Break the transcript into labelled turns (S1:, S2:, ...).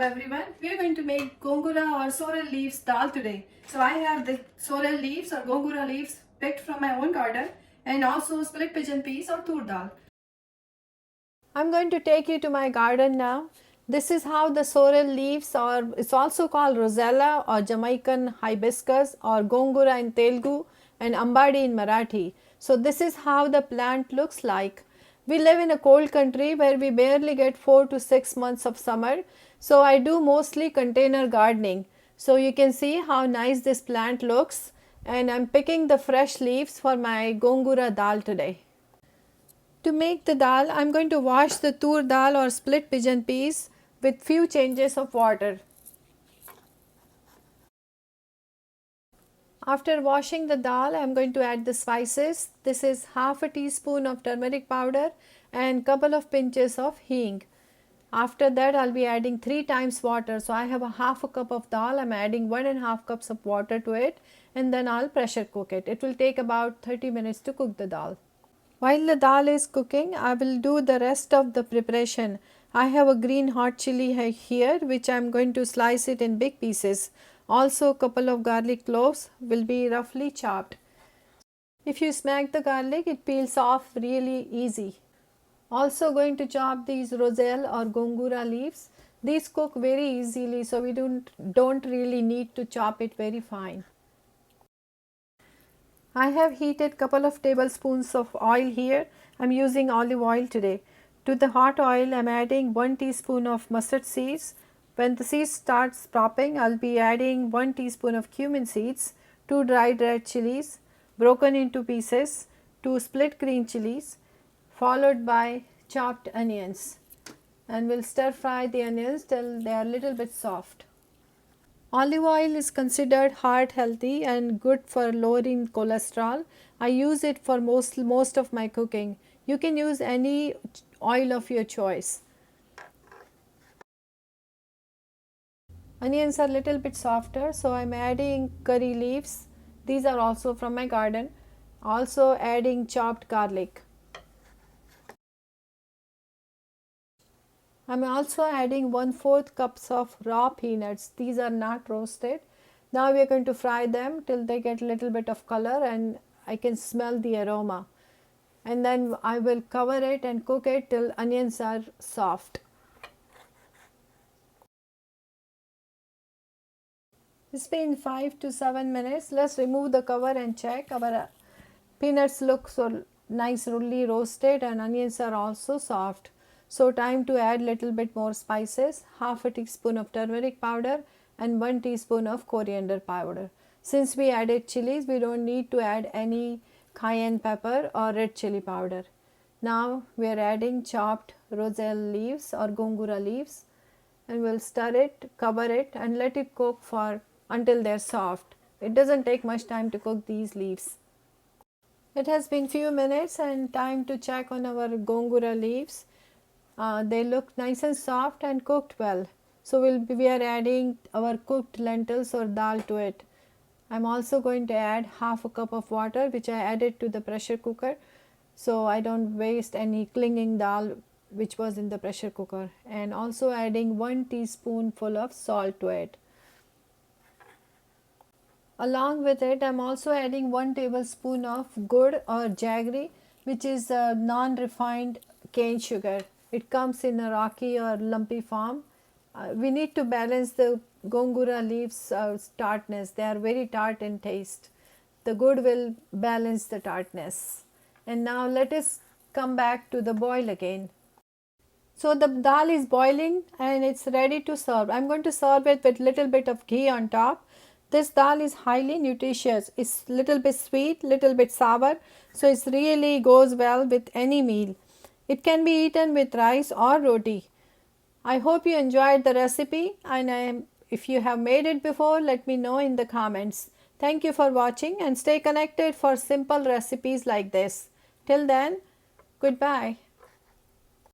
S1: everyone, we are going to make Gongura or sorrel leaves dal today. So I have the sorrel leaves or Gongura leaves picked from my own garden and also split pigeon peas or tur dal. I'm going to take you to my garden now. This is how the sorrel leaves, or it's also called Roselle or Jamaican hibiscus or Gongura in Telugu and Ambadi in Marathi. So this is how the plant looks like. We live in a cold country where we barely get 4 to 6 months of summer. So I do mostly container gardening. So you can see how nice this plant looks, and I'm picking the fresh leaves for my Gongura dal today. To make the dal, I am going to wash the tur dal or split pigeon peas with few changes of water. After washing the dal, I am going to add the spices. This is half a teaspoon of turmeric powder and couple of pinches of hing. After that, I'll be adding 3 times water. So I have a half a cup of dal. I'm adding 1.5 cups of water to it, and then I'll pressure cook it. It will take about 30 minutes to cook the dal. While the dal is cooking, I will do the rest of the preparation. I have a green hot chili here, which I am going to slice it in big pieces. Also, a couple of garlic cloves will be roughly chopped. If you smack the garlic, it peels off really easy. Also going to chop these Roselle or Gongura leaves. These cook very easily, so we don't really need to chop it very fine. I have heated couple of tablespoons of oil here. I am using olive oil today. To the hot oil, I am adding 1 teaspoon of mustard seeds. When the seeds starts popping, I will be adding 1 teaspoon of cumin seeds, 2 dried red chilies broken into pieces, 2 split green chilies, followed by chopped onions, and we'll stir fry the onions till they are a little bit soft. Olive oil is considered heart healthy and good for lowering cholesterol. I use it for most of my cooking. You can use any oil of your choice. Onions are a little bit softer, so I am adding curry leaves. These are also from my garden. Also adding chopped garlic. I am also adding 1/4 cups of raw peanuts. These are not roasted. Now we are going to fry them till they get a little bit of color and I can smell the aroma. And then I will cover it and cook it till onions are soft. It's been 5 to 7 minutes. Let's remove the cover and check. Our peanuts look so nicely roasted and onions are also soft. So time to add little bit more spices, half a teaspoon of turmeric powder and 1 teaspoon of coriander powder. Since we added chilies, we don't need to add any cayenne pepper or red chili powder. Now we are adding chopped Roselle leaves or Gongura leaves, and we'll stir it, cover it and let it cook for until they're soft. It doesn't take much time to cook these leaves. It has been few minutes and time to check on our Gongura leaves. They look nice and soft and cooked well. So we are adding our cooked lentils or dal to it. I am also going to add half a cup of water, which I added to the pressure cooker, so I don't waste any clinging dal which was in the pressure cooker, and also adding 1 teaspoonful of salt to it. Along with it, I am also adding 1 tablespoon of gur or jaggery, which is a non-refined cane sugar. It comes in a rocky or lumpy form. We need to balance the Gongura leaves tartness. They are very tart in taste. The gur will balance the tartness. And now let us come back to the boil again. So the dal is boiling and it's ready to serve. I am going to serve it with little bit of ghee on top. This dal is highly nutritious. It's little bit sweet, little bit sour, so it really goes well with any meal. It can be eaten with rice or roti. I hope you enjoyed the recipe, and if you have made it before, let me know in the comments. Thank you for watching and stay connected for simple recipes like this. Till then, goodbye.